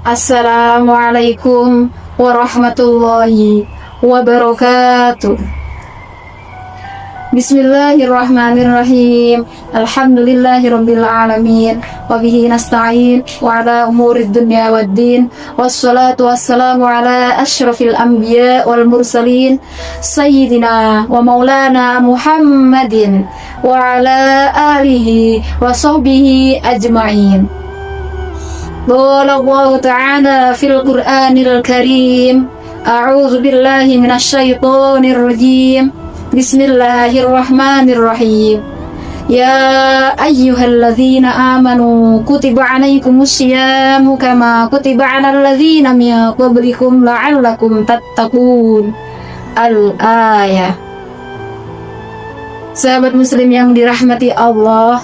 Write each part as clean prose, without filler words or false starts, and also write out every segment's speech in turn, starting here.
Assalamualaikum warahmatullahi wabarakatuh. Bismillahirrahmanirrahim. Alhamdulillahirabbil alamin. Wabihi nasta'in wa ala umurid dunya waddin. Wassalatu wassalamu ala asyrafil anbiya wal mursalin sayyidina wa maulana Muhammadin wa ala alihi wa sahbihi ajma'in. Qala Allah Ta'ala fil Qur'anil Karim. A'udzu billahi minasyaitonir rajim. Bismillahirrahmanirrahim. Ya ayyuhalladzina amanu kutiba 'alaikumus syiyamu kama kutiba 'alal ladzina min qablikum la'allakum tattaqun. Al-ayah. Sahabat muslim yang dirahmati Allah,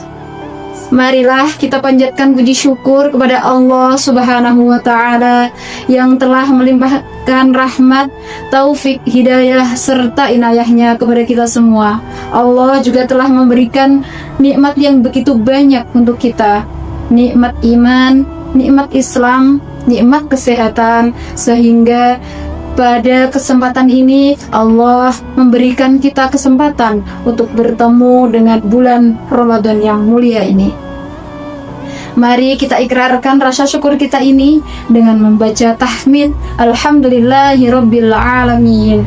marilah kita panjatkan puji syukur kepada Allah Subhanahu wa Ta'ala yang telah melimpahkan rahmat, taufik, hidayah, serta inayahnya kepada kita semua. Allah juga telah memberikan nikmat yang begitu banyak untuk kita, nikmat iman, nikmat Islam, nikmat kesehatan, sehingga pada kesempatan ini Allah memberikan kita kesempatan untuk bertemu dengan bulan Ramadan yang mulia ini. Mari kita ikrarkan rasa syukur kita ini dengan membaca tahmid Alhamdulillahirabbil alamin.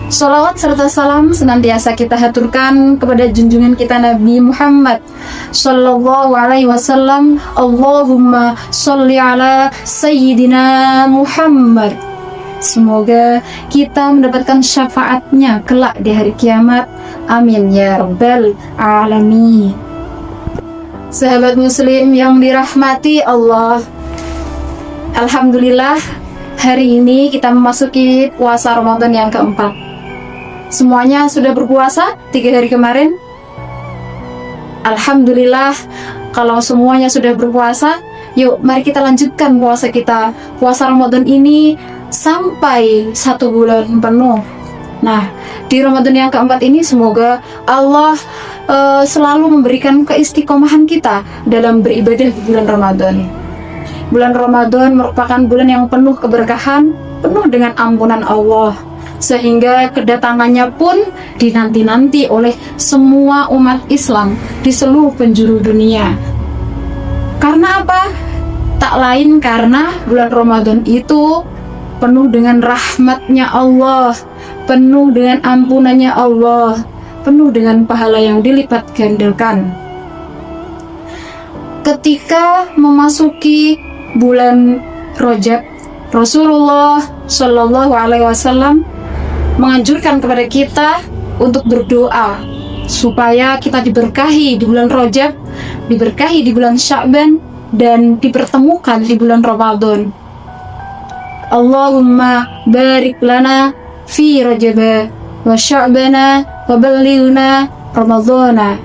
Salawat serta salam senantiasa kita haturkan kepada junjungan kita Nabi Muhammad sallallahu alaihi wasallam. Allahumma sholli ala sayyidina Muhammad. Semoga kita mendapatkan syafaatnya kelak di hari kiamat. Amin ya rabbal alamin. Sahabat muslim yang dirahmati Allah, alhamdulillah hari ini kita memasuki puasa Ramadan yang keempat. Semuanya sudah berpuasa 3 hari kemarin? Alhamdulillah, kalau semuanya sudah berpuasa, yuk mari kita lanjutkan puasa kita. Puasa Ramadan ini sampai 1 bulan penuh. Nah, di Ramadan yang keempat ini semoga Allah selalu memberikan keistiqomahan kita dalam beribadah di bulan Ramadan. Bulan Ramadan merupakan bulan yang penuh keberkahan, penuh dengan ampunan Allah, sehingga kedatangannya pun dinanti-nanti oleh semua umat Islam di seluruh penjuru dunia. Karena apa? Tak lain karena bulan Ramadan itu penuh dengan rahmatnya Allah, penuh dengan ampunannya Allah, penuh dengan pahala yang dilipat gandakan. Ketika memasuki bulan Rajab, Rasulullah Shallallahu Alaihi Wasallam menganjurkan kepada kita untuk berdoa supaya kita diberkahi di bulan Rajab, diberkahi di bulan Sya'ban, dan dipertemukan di bulan Ramadan. Allahumma barik lana fi Rajab wa Sya'bana wa ballighna Ramadhana.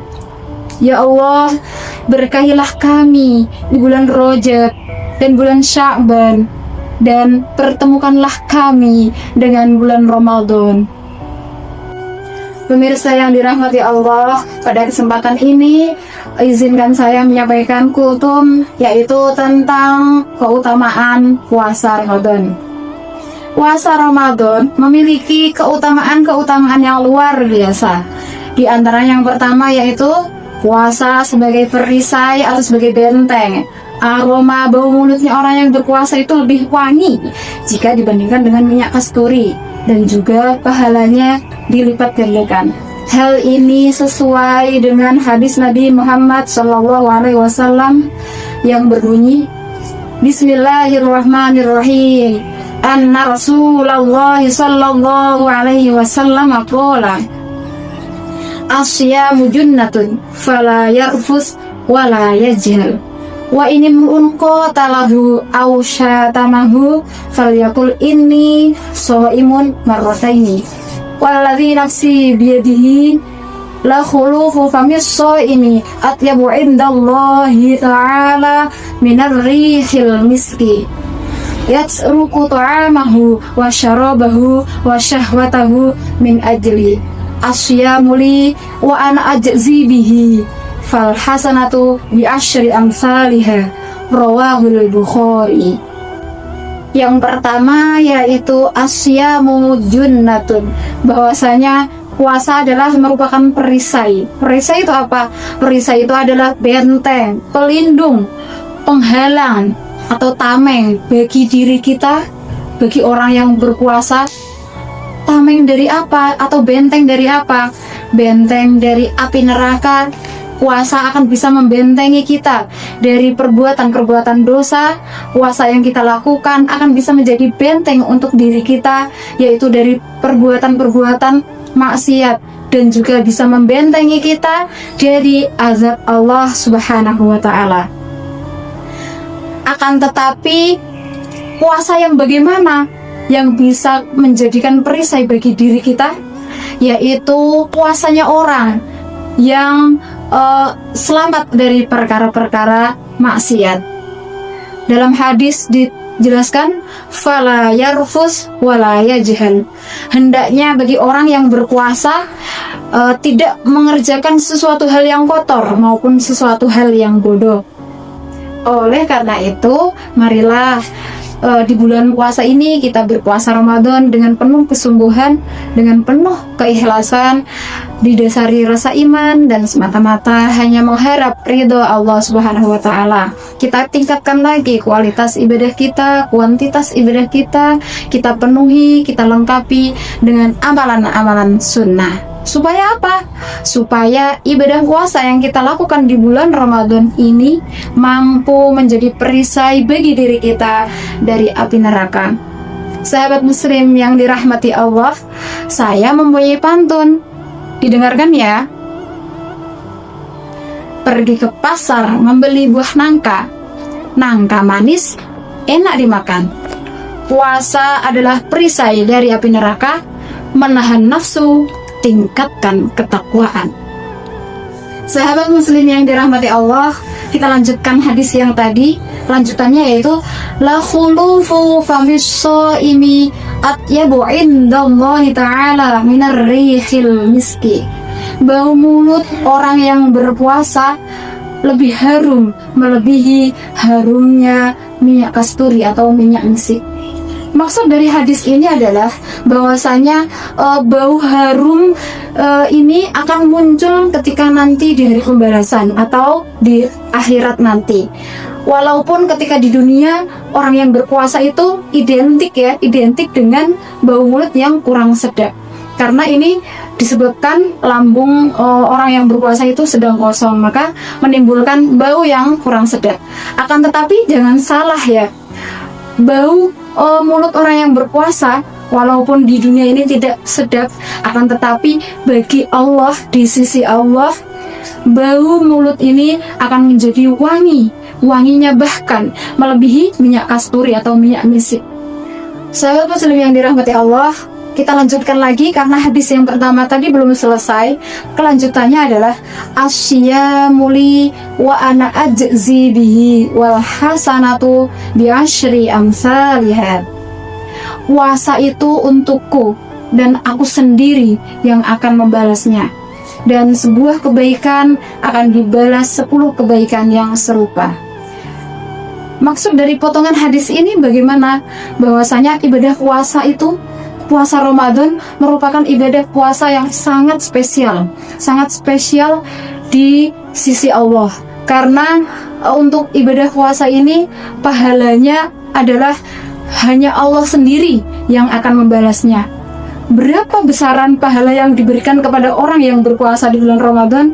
Ya Allah, berkahilah kami di bulan Rajab dan bulan Sya'ban, dan pertemukanlah kami dengan bulan Ramadan. Pemirsa yang dirahmati Allah, pada kesempatan ini izinkan saya menyampaikan kultum, yaitu tentang keutamaan puasa Ramadan. Puasa Ramadan memiliki keutamaan-keutamaan yang luar biasa. Di antara yang pertama yaitu puasa sebagai perisai atau sebagai benteng. Aroma bau mulutnya orang yang berpuasa itu lebih wangi jika dibandingkan dengan minyak kasturi, dan juga pahalanya dilipat gandakan. Hal ini sesuai dengan hadis Nabi Muhammad SAW yang berbunyi, Bismillahirrahmanirrahim. Anna Rasulullah sallallahu alaihi wasallam qala, Asyamu junnatun fala yarfus wala yajhal. Wa ini qatalahu aw syatamahu falyakul inni shaimun marrataini. Walladzi nafsi biyadihi la khulufu famis shaimi atyabu indallahi ta'ala minar rihil miski. Yatsruku ta'amahu wa syarabahu wa syahwatahu min ajli asyamuli wa ana ajzi bihi fal hasanatu bi asyri amsalihha Rawahul Bukhari. Yang pertama yaitu asyamu junnatun, bahwasanya puasa adalah merupakan perisai. Perisai itu apa? Perisai itu adalah benteng, pelindung, penghalang atau tameng bagi diri kita, bagi orang yang berpuasa. Tameng dari apa? Atau benteng dari apa? Benteng dari api neraka. Puasa akan bisa membentengi kita dari perbuatan-perbuatan dosa. Puasa yang kita lakukan akan bisa menjadi benteng untuk diri kita, yaitu dari perbuatan-perbuatan maksiat, dan juga bisa membentengi kita dari azab Allah Subhanahu wa ta'ala. Akan tetapi, puasa yang bagaimana yang bisa menjadikan perisai bagi diri kita? Yaitu puasanya orang yang selamat dari perkara-perkara maksiat. Dalam hadis dijelaskan, fala yarfus wala yajhal. Hendaknya bagi orang yang berpuasa tidak mengerjakan sesuatu hal yang kotor maupun sesuatu hal yang bodoh. Oleh karena itu, marilah di bulan puasa ini kita berpuasa Ramadan dengan penuh kesungguhan, dengan penuh keikhlasan, didasari rasa iman dan semata-mata hanya mengharap ridho Allah Subhanahu wa ta'ala. Kita tingkatkan lagi kualitas ibadah kita, kuantitas ibadah kita, kita penuhi, kita lengkapi dengan amalan-amalan sunnah. Supaya apa? Supaya ibadah puasa yang kita lakukan di bulan Ramadan ini mampu menjadi perisai bagi diri kita dari api neraka. Sahabat muslim yang dirahmati Allah, saya mempunyai pantun. Didengarkan ya. Pergi ke pasar membeli buah nangka. Nangka manis, enak dimakan. Puasa adalah perisai dari api neraka, menahan nafsu, tingkatkan ketakwaan. Sahabat muslim yang dirahmati Allah, kita lanjutkan hadis yang tadi. Lanjutannya yaitu la khulufu famis shaimi atyabu indallahi ta'ala minar rihil miski. Bau mulut orang yang berpuasa lebih harum melebihi harumnya minyak kasturi atau minyak misik. Maksud dari hadis ini adalah bahwasanya bau harum ini akan muncul ketika nanti di hari pembalasan atau di akhirat nanti. Walaupun ketika di dunia orang yang berpuasa itu identik dengan bau mulut yang kurang sedap. Karena ini disebabkan lambung orang yang berpuasa itu sedang kosong, maka menimbulkan bau yang kurang sedap. Akan tetapi jangan salah ya, bau mulut orang yang berpuasa walaupun di dunia ini tidak sedap, akan tetapi bagi Allah, di sisi Allah, bau mulut ini akan menjadi wangi. Wanginya bahkan melebihi minyak kasturi atau minyak misik. Sahabat muslim yang dirahmati Allah, kita lanjutkan lagi karena hadis yang pertama tadi belum selesai. Kelanjutannya adalah asyamuli wa ana ajzi bihi wal hasanatu bi asyri amsalihha. Puasa itu untukku dan aku sendiri yang akan membalasnya, dan sebuah kebaikan akan dibalas 10 kebaikan yang serupa. Maksud dari potongan hadis ini bagaimana? Bahwasanya ibadah puasa itu, puasa Ramadan merupakan ibadah puasa yang sangat spesial di sisi Allah. Karena untuk ibadah puasa ini pahalanya adalah hanya Allah sendiri yang akan membalasnya. Berapa besaran pahala yang diberikan kepada orang yang berpuasa di bulan Ramadan?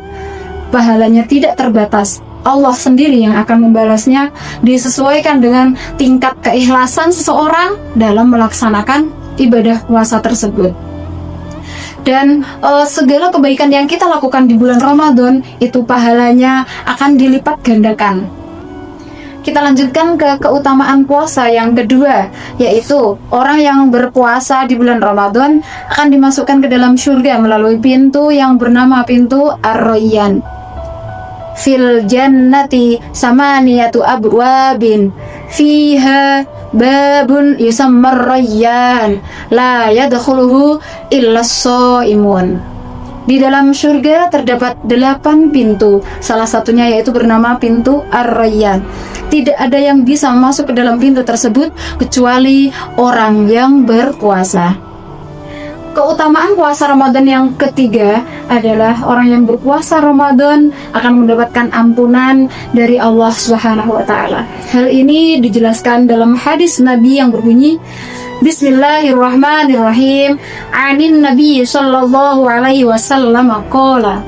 Pahalanya tidak terbatas. Allah sendiri yang akan membalasnya, disesuaikan dengan tingkat keikhlasan seseorang dalam melaksanakan ibadah puasa tersebut. Dan segala kebaikan yang kita lakukan di bulan Ramadan itu pahalanya akan dilipat gandakan. Kita lanjutkan ke keutamaan puasa yang kedua, yaitu orang yang berpuasa di bulan Ramadan akan dimasukkan ke dalam surga melalui pintu yang bernama pintu Ar-Rayyan. Fil jannati samaniyatu abwabin fiha babun yusammar Rayyan la yadkhuluhu illa shaimun. Di dalam surga terdapat 8 pintu, salah satunya yaitu bernama pintu Ar-Rayyan. Tidak ada yang bisa masuk ke dalam pintu tersebut kecuali orang yang berpuasa. Keutamaan puasa Ramadan yang ketiga adalah orang yang berpuasa Ramadan akan mendapatkan ampunan dari Allah Subhanahu wa taala. Hal ini dijelaskan dalam hadis Nabi yang berbunyi, Bismillahirrahmanirrahim. Anin Nabi sallallahu alaihi wasallam qala,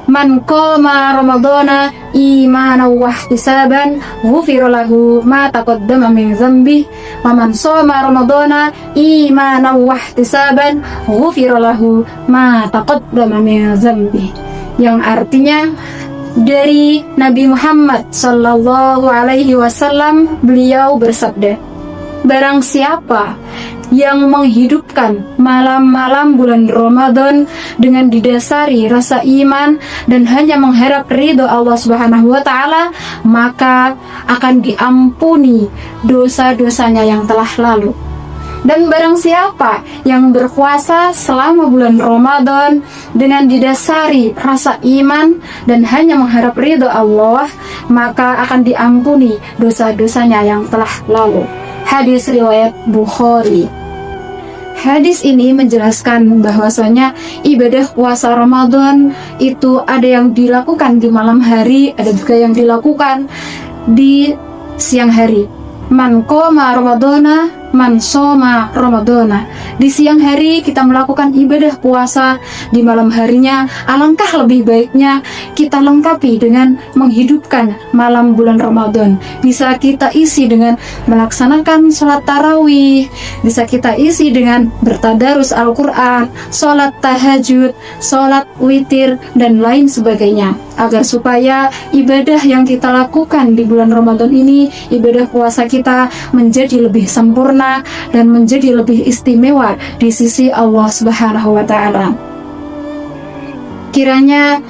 Man qama Ramadana imanan wa ihtisaban ghufira lahu ma taqaddama min dhanbihi wa man shoma Ramadana imanan wa ihtisaban ghufira lahu ma taqaddama min dhanbihi. Yang artinya dari Nabi Muhammad sallallahu alaihi wasallam, beliau bersabda, barang siapa yang menghidupkan malam-malam bulan Ramadan dengan didasari rasa iman dan hanya mengharap ridho Allah Subhanahu wa taala, maka akan diampuni dosa-dosanya yang telah lalu. Dan barang siapa yang berpuasa selama bulan Ramadan dengan didasari rasa iman dan hanya mengharap ridho Allah, maka akan diampuni dosa-dosanya yang telah lalu. Hadis riwayat Bukhari. Hadis ini menjelaskan bahwasanya ibadah puasa Ramadan itu ada yang dilakukan di malam hari, ada juga yang dilakukan di siang hari. Man qoma Ramadana, man shoma Ramadana. Di siang hari kita melakukan ibadah puasa, di malam harinya alangkah lebih baiknya kita lengkapi dengan menghidupkan malam bulan Ramadan. Bisa kita isi dengan melaksanakan sholat tarawih, bisa kita isi dengan bertadarus Al-Quran, sholat tahajud, sholat witir, dan lain sebagainya, agar supaya ibadah yang kita lakukan di bulan Ramadan ini, ibadah puasa kita menjadi lebih sempurna dan menjadi lebih istimewa di sisi Allah Subhanahu wa taala. Kiranya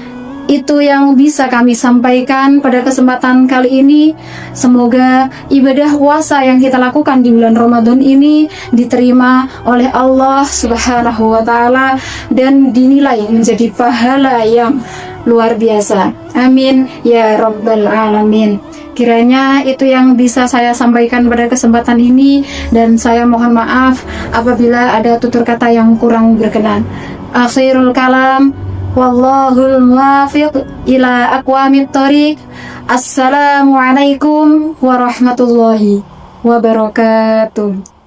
itu yang bisa kami sampaikan pada kesempatan kali ini. Semoga ibadah puasa yang kita lakukan di bulan Ramadan ini diterima oleh Allah Subhanahu wa taala dan dinilai menjadi pahala yang luar biasa. Amin ya rabbal alamin. Kiranya itu yang bisa saya sampaikan pada kesempatan ini, dan saya mohon maaf apabila ada tutur kata yang kurang berkenan. Akhirul kalam, wallahul muwaffiq ila aqwamit thoriq. Assalamualaikum warahmatullahi wabarakatuh.